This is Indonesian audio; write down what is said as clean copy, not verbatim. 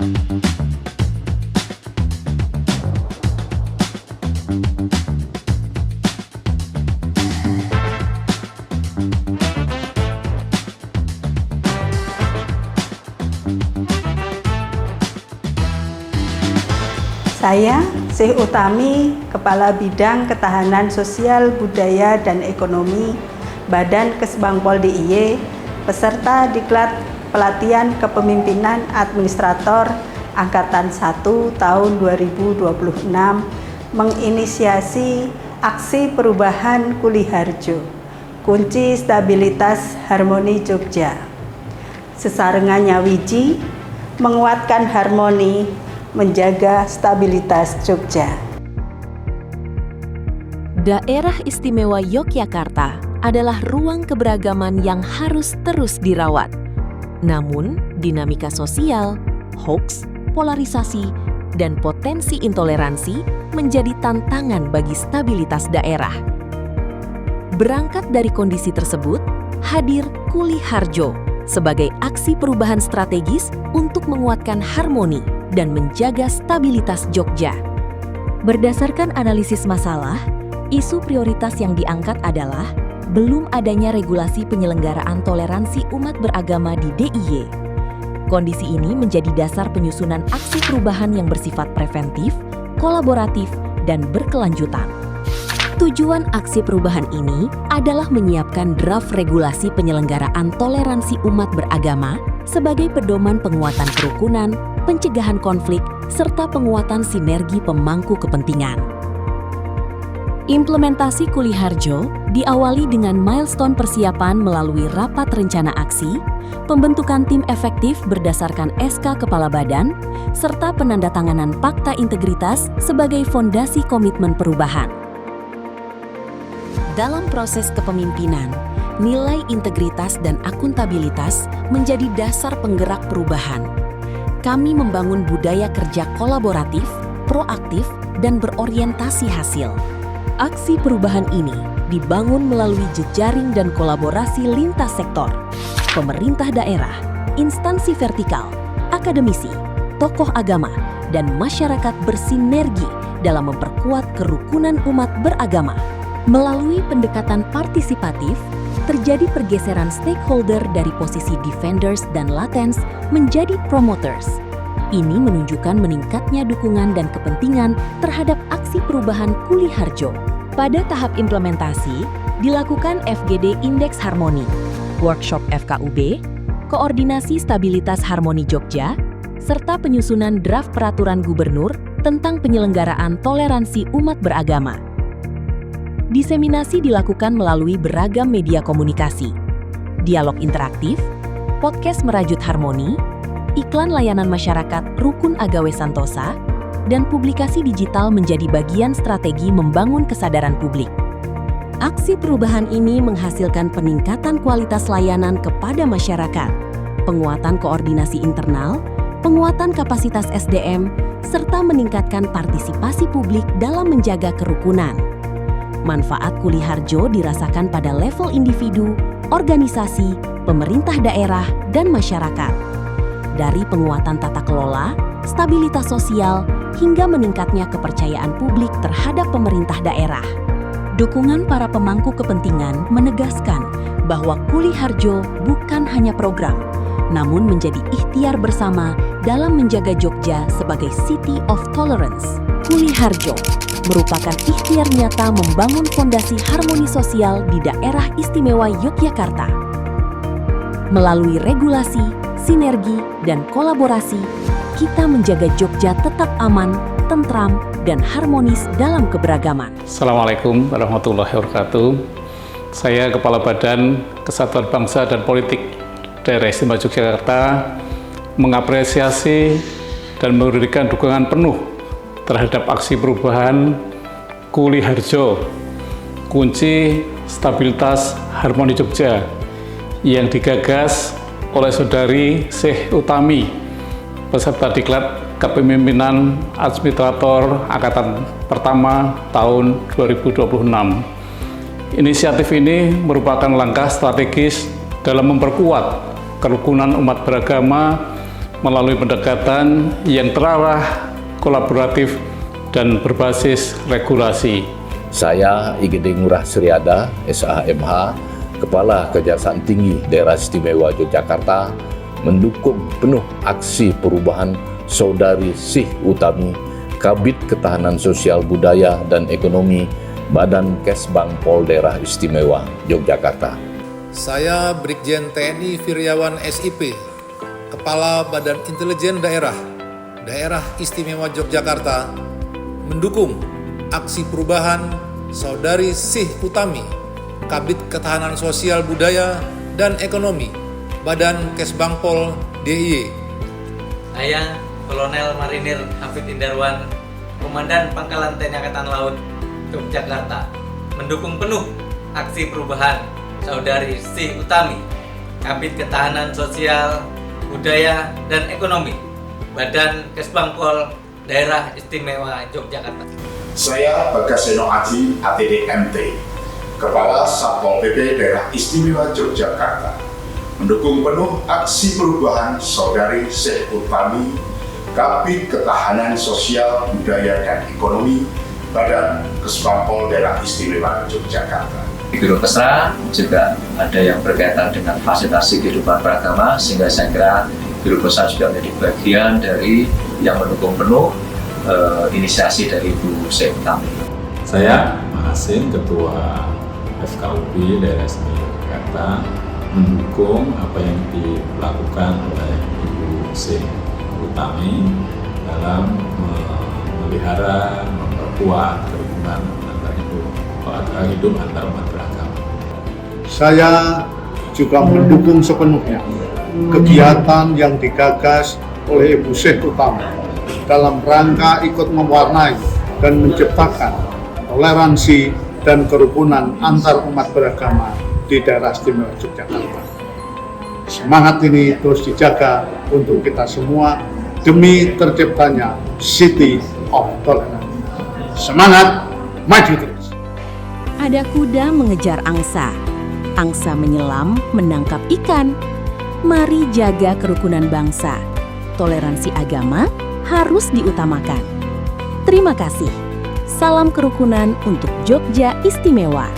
Saya, Syekh Utami, Kepala Bidang Ketahanan Sosial, Budaya, dan Ekonomi, Badan Kesbangpol DIY, peserta Diklat Pelatihan Kepemimpinan Administrator Angkatan 1 tahun 2026, menginisiasi aksi perubahan Kuliharjo, kunci stabilitas harmoni Jogja. Sesarengan nyawiji, menguatkan harmoni, menjaga stabilitas Jogja. Daerah Istimewa Yogyakarta adalah ruang keberagaman yang harus terus dirawat. Namun, dinamika sosial, hoaks, polarisasi, dan potensi intoleransi menjadi tantangan bagi stabilitas daerah. Berangkat dari kondisi tersebut, hadir Kuliharjo sebagai aksi perubahan strategis untuk menguatkan harmoni dan menjaga stabilitas Jogja. Berdasarkan analisis masalah, isu prioritas yang diangkat adalah belum adanya regulasi penyelenggaraan toleransi umat beragama di DIY. Kondisi ini menjadi dasar penyusunan aksi perubahan yang bersifat preventif, kolaboratif, dan berkelanjutan. Tujuan aksi perubahan ini adalah menyiapkan draft regulasi penyelenggaraan toleransi umat beragama sebagai pedoman penguatan kerukunan, pencegahan konflik, serta penguatan sinergi pemangku kepentingan. Implementasi Kuliharjo diawali dengan milestone persiapan melalui rapat rencana aksi, pembentukan tim efektif berdasarkan SK Kepala Badan, serta penandatanganan Fakta Integritas sebagai fondasi komitmen perubahan. Dalam proses kepemimpinan, nilai integritas dan akuntabilitas menjadi dasar penggerak perubahan. Kami membangun budaya kerja kolaboratif, proaktif, dan berorientasi hasil. Aksi perubahan ini dibangun melalui jejaring dan kolaborasi lintas sektor, pemerintah daerah, instansi vertikal, akademisi, tokoh agama, dan masyarakat bersinergi dalam memperkuat kerukunan umat beragama. Melalui pendekatan partisipatif, terjadi pergeseran stakeholder dari posisi defenders dan latents menjadi promoters. Ini menunjukkan meningkatnya dukungan dan kepentingan terhadap aksi perubahan Kuliharjo. Pada tahap implementasi, dilakukan FGD Indeks Harmoni, workshop FKUB, koordinasi stabilitas harmoni Jogja, serta penyusunan draft peraturan gubernur tentang penyelenggaraan toleransi umat beragama. Diseminasi dilakukan melalui beragam media komunikasi, dialog interaktif, podcast merajut harmoni, iklan layanan masyarakat Rukun Agawe Santosa, dan publikasi digital menjadi bagian strategi membangun kesadaran publik. Aksi perubahan ini menghasilkan peningkatan kualitas layanan kepada masyarakat, penguatan koordinasi internal, penguatan kapasitas SDM, serta meningkatkan partisipasi publik dalam menjaga kerukunan. Manfaat Kuliharjo dirasakan pada level individu, organisasi, pemerintah daerah, dan masyarakat. Dari penguatan tata kelola, stabilitas sosial, hingga meningkatnya kepercayaan publik terhadap pemerintah daerah. Dukungan para pemangku kepentingan menegaskan bahwa Kuliharjo bukan hanya program, namun menjadi ikhtiar bersama dalam menjaga Jogja sebagai City of Tolerance. Kuliharjo merupakan ikhtiar nyata membangun fondasi harmoni sosial di daerah istimewa Yogyakarta. Melalui regulasi, sinergi, dan kolaborasi, kita menjaga Jogja tetap aman, tentram, dan harmonis dalam keberagaman. Assalamualaikum warahmatullahi wabarakatuh. Saya Kepala Badan Kesatuan Bangsa dan Politik Daerah Istimewa Yogyakarta mengapresiasi dan memberikan dukungan penuh terhadap aksi perubahan Kuliharjo, kunci stabilitas harmoni Jogja, yang digagas oleh Saudari Syekh Utami, peserta Diklat Kepemimpinan Administrator Angkatan Pertama tahun 2026. Inisiatif ini merupakan langkah strategis dalam memperkuat kerukunan umat beragama melalui pendekatan yang terarah, kolaboratif, dan berbasis regulasi. Saya IGD Ngurah Suryada, SHMH, Kepala Kejaksaan Tinggi Daerah Istimewa Yogyakarta, mendukung penuh aksi perubahan Saudari Sih Utami, Kabid Ketahanan Sosial Budaya dan Ekonomi, Badan Kesbang Pol Daerah Istimewa Yogyakarta. Saya Brigjen TNI Firyawan SIP, Kepala Badan Intelijen Daerah Istimewa Yogyakarta, mendukung aksi perubahan Saudari Sih Utami, Kabid Ketahanan Sosial Budaya dan Ekonomi, Badan Kesbangpol DIY. Saya Kolonel Marinir Hafid Indarwan, Komandan Pangkalan TNI Angkatan Laut Yogyakarta, mendukung penuh aksi perubahan Saudari Sih Utami, Kabid Ketahanan Sosial, Budaya, dan Ekonomi, Badan Kesbangpol Daerah Istimewa Yogyakarta. Saya Bagaseno Aji, ATD MT, Kepala Satpol PP Daerah Istimewa Yogyakarta, mendukung penuh aksi perubahan Saudari Sih Utami, Kabid Ketahanan Sosial, Budaya, dan Ekonomi, Badan Kesbangpol Daerah Istimewa Yogyakarta. Di Biro Kesra juga ada yang berkaitan dengan fasilitasi kehidupan beragama, sehingga saya kira Biro Kesra juga menjadi bagian dari yang mendukung penuh inisiasi dari Ibu Sih Utami. Saya Mahasin, Ketua FKUB Daerah Istimewa Yogyakarta, mendukung apa yang dilakukan oleh Ibu Sih Utami dalam memelihara, memperkuat kerukunan antara hidup antar umat beragama. Saya juga mendukung sepenuhnya kegiatan yang digagas oleh Ibu Sih Utami dalam rangka ikut mewarnai dan menciptakan toleransi dan kerukunan antar umat beragama di daerah istimewa Yogyakarta. Semangat ini terus dijaga untuk kita semua demi terciptanya City of Tolerance. Semangat, maju terus! Ada kuda mengejar angsa, angsa menyelam menangkap ikan. Mari jaga kerukunan bangsa. Toleransi agama harus diutamakan. Terima kasih. Salam kerukunan untuk Jogja Istimewa.